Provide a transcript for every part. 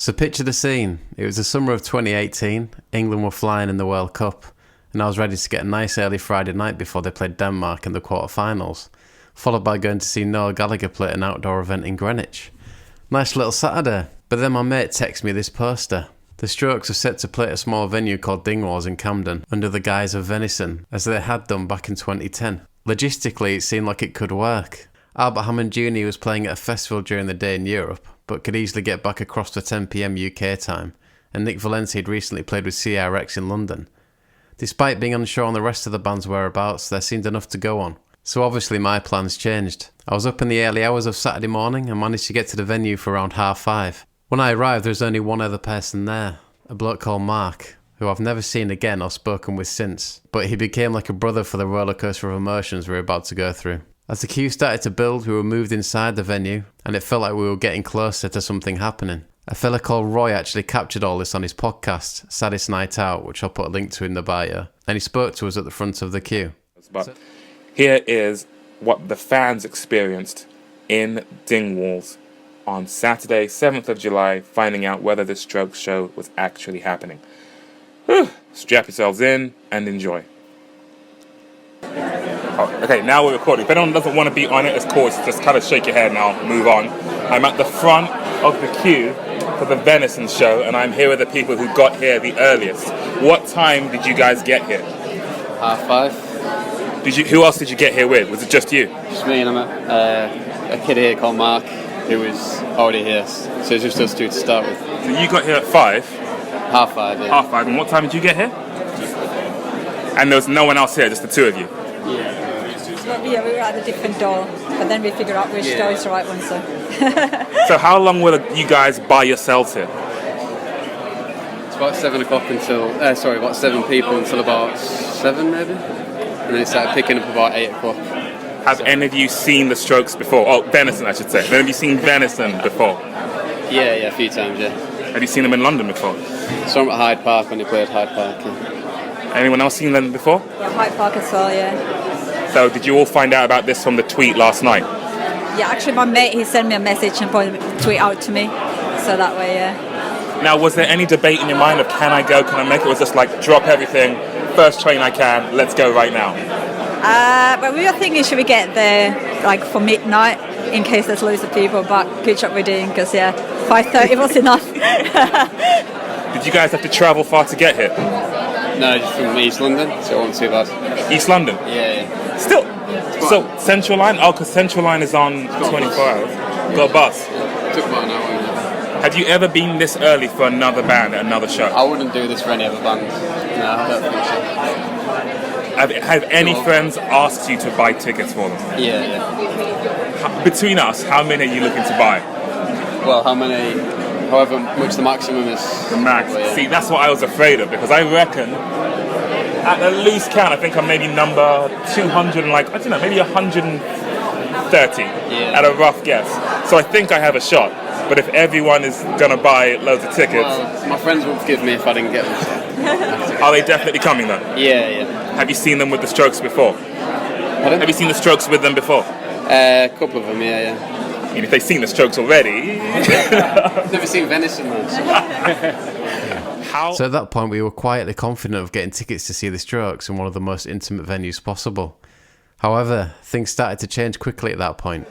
So picture the scene. It was the summer of 2018, England were flying in the World Cup, and I was ready to get a nice early Friday night before they played Denmark in the quarterfinals, followed by going to see Noel Gallagher play at an outdoor event in Greenwich. Nice little Saturday. But then my mate texted me this poster. The Strokes are set to play at a small venue called Dingwalls in Camden under the guise of Venison, as they had done back in 2010. Logistically, it seemed like it could work. Albert Hammond Jr. was playing at a festival during the day in Europe, but could easily get back across to 10 PM UK time, and Nick Valenci had recently played with CRX in London. Despite being unsure on the rest of the band's whereabouts, there seemed enough to go on. So obviously my plans changed. I was up in the early hours of Saturday morning and managed to get to the venue for around 5:30. When I arrived, there was only one other person there, a bloke called Mark, who I've never seen again or spoken with since, but he became like a brother for the rollercoaster of emotions we were about to go through. As the queue started to build, we were moved inside the venue, and it felt like we were getting closer to something happening. A fella called Roy actually captured all this on his podcast, Saddest Night Out, which I'll put a link to in the bio, and he spoke to us at the front of the queue. But here is what the fans experienced in Dingwalls on Saturday, 7th of July, finding out whether the Strokes show was actually happening. Strap yourselves in and enjoy. Oh, okay, now we're recording. If anyone doesn't want to be on it, of course, just kind of shake your head now, move on. I'm at the front of the queue for the Venison show, and I'm here with the people who got here the earliest. What time did you guys get here? 5:30. Who else did you get here with? Was it just you? Just me and a kid here called Mark, who was already here, so it's just us two to start with. So you got here at 5? 5:30, yeah. 5:30, and what time did you get here? And there was no one else here, just the two of you? Yeah, we were at a different door, but then we figured out which door is the right one, so. So how long were you guys by yourselves here? It's about 7 o'clock about 7 people until about 7 maybe, and then it started picking up about 8 o'clock. Have any of you seen the Strokes before? Oh, Venison, I should say. Have you seen Venison before? Yeah, a few times, yeah. Have you seen them in London before? Saw them at Hyde Park when they played Hyde Park. Yeah. Anyone else seen them before? Yeah, Hyde Park as well, yeah. So did you all find out about this from the tweet last night? Yeah, actually my mate, he sent me a message and pointed the tweet out to me, so that way, yeah. Now, was there any debate in your mind of can I go, can I make it? Or was it just like drop everything, first train I can, let's go right now? But we were thinking, should we get there like for midnight in case there's loads of people, but good job we didn't, because 5:30 was enough. Did you guys have to travel far to get here? No, just from East London, so it wasn't too bad. East London? Yeah. Still? So, Central Line? Oh, because Central Line is on 24 hours. Got a bus? It took about an hour. Have you ever been this early for another band at another show? I wouldn't do this for any other band. No, I don't think so. Have any friends asked you to buy tickets for them? Yeah. Between us, how many are you looking to buy? Well, however much the maximum is. The max. Well, yeah. See, that's what I was afraid of, because I reckon, at a loose count, I think I'm maybe number 200 and maybe 130 at a rough guess. So I think I have a shot. But if everyone is going to buy loads of tickets... Well, my friends wouldn't forgive me if I didn't get them. Are they definitely coming then? Yeah. Have you seen them with the Strokes before? Pardon? Have you seen the Strokes with them before? A couple of them, yeah. I mean, if they've seen the Strokes already... Never seen Venison, man. So at that point, we were quietly confident of getting tickets to see the Strokes in one of the most intimate venues possible. However, things started to change quickly at that point.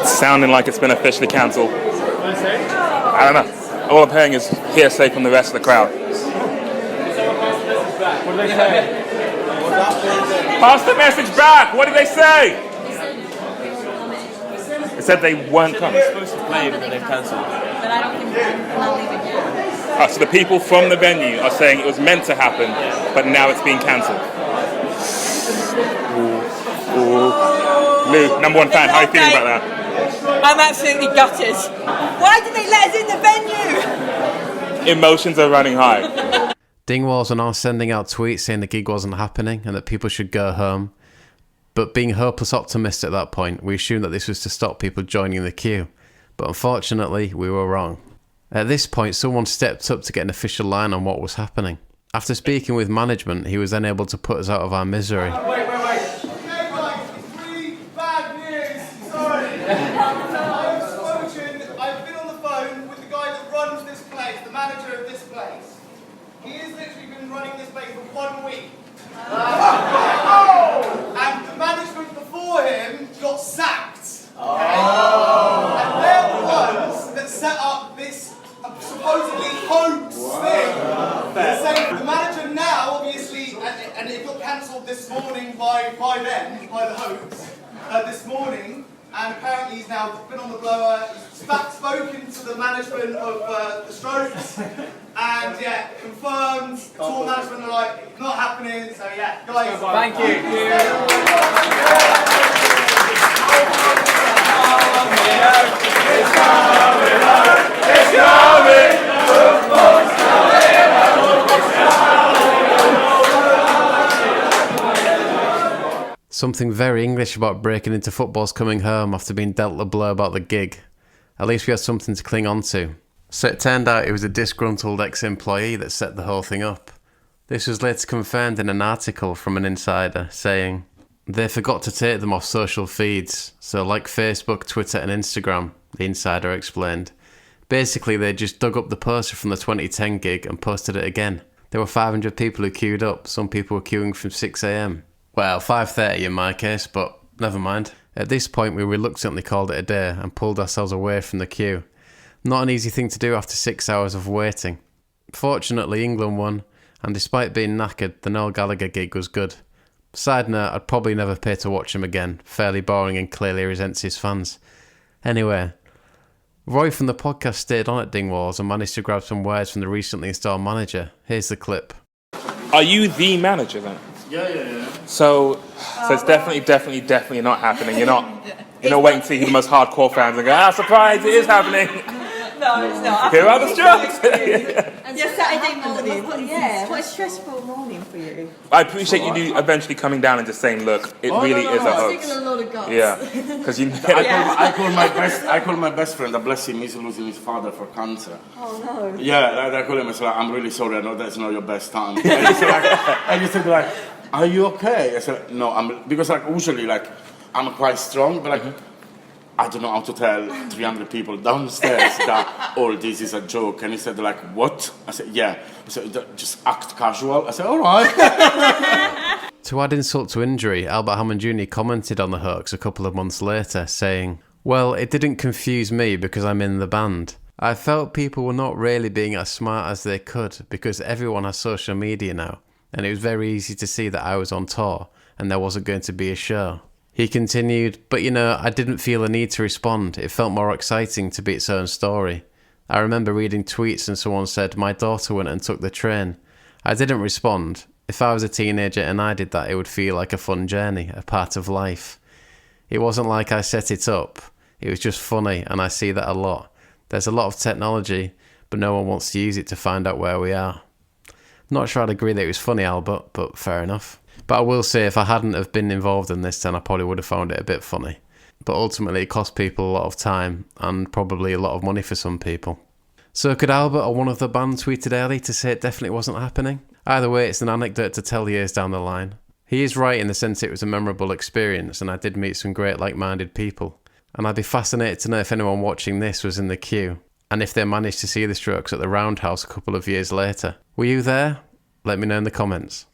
It's sounding like it's been officially cancelled. I don't know. All I'm hearing is hearsay from the rest of the crowd. What did they say? Pass the message back! What did they say? They said they weren't coming. They're supposed to play, but they've cancelled. But I don't think we're not leaving yet. So the people from the venue are saying it was meant to happen, but now it's being cancelled. Lou, number one fan, how are you feeling about that? I'm absolutely gutted. Why did they let us in the venue? Emotions are running high. Dingwalls are now sending out tweets saying the gig wasn't happening and that people should go home. But being hopeless optimists at that point, we assumed that this was to stop people joining the queue. But unfortunately, we were wrong. At this point, someone stepped up to get an official line on what was happening. After speaking with management, he was then able to put us out of our misery. Wait. by them, by the Hoax, this morning, and apparently he's now been on the blower. He's spoken to the management of the Strokes, and yeah, confirmed. Tour management are like, not happening. So yeah, guys. Thank you. Something very English about breaking into football's coming home after being dealt a blow about the gig. At least we had something to cling on to. So it turned out it was a disgruntled ex-employee that set the whole thing up. This was later confirmed in an article from an insider saying, they forgot to take them off social feeds, so like Facebook, Twitter and Instagram, the insider explained. Basically they just dug up the poster from the 2010 gig and posted it again. There were 500 people who queued up, some people were queuing from 6 AM. Well, 5:30 in my case, but never mind. At this point we reluctantly called it a day and pulled ourselves away from the queue. Not an easy thing to do after 6 hours of waiting. Fortunately England won, and despite being knackered, the Noel Gallagher gig was good. Side note, I'd probably never pay to watch him again, fairly boring and clearly resents his fans. Anyway, Roy from the podcast stayed on at Dingwalls and managed to grab some words from the recently installed manager. Here's the clip. Are you the manager then? Yeah. So it's definitely not happening. You're not waiting to see who the most hardcore fans and go, surprise, it is happening. No, it's not. Here are the Strokes. Yeah, Saturday morning. What a stressful morning for you. I appreciate you eventually coming down and just saying, look, it really is a hoax. Taking a lot of guts. Yeah, because you. I call my best friend, bless him, he's losing his father for cancer. Oh no. Yeah, I call him. I said, I'm really sorry. I know that's not your best time. And he said, like, are you okay? I said, no, because usually I'm quite strong, but I don't know how to tell 300 people downstairs that all this is a joke. And he said, what? I said, yeah. I said, just act casual. I said, all right. To add insult to injury, Albert Hammond Jr. commented on the hoax a couple of months later, saying, well, it didn't confuse me because I'm in the band. I felt people were not really being as smart as they could because everyone has social media now, and it was very easy to see that I was on tour and there wasn't going to be a show. He continued, but I didn't feel a need to respond. It felt more exciting to be its own story. I remember reading tweets and someone said, my daughter went and took the train. I didn't respond. If I was a teenager and I did that, it would feel like a fun journey, a part of life. It wasn't like I set it up. It was just funny, and I see that a lot. There's a lot of technology, but no one wants to use it to find out where we are. Not sure I'd agree that it was funny, Albert, but fair enough. But I will say, if I hadn't have been involved in this, then I probably would have found it a bit funny. But ultimately, it cost people a lot of time and probably a lot of money for some people. So could Albert or one of the band tweeted early to say it definitely wasn't happening? Either way, it's an anecdote to tell years down the line. He is right in the sense it was a memorable experience, and I did meet some great like-minded people. And I'd be fascinated to know if anyone watching this was in the queue, and if they managed to see the Strokes at the Roundhouse a couple of years later. Were you there? Let me know in the comments.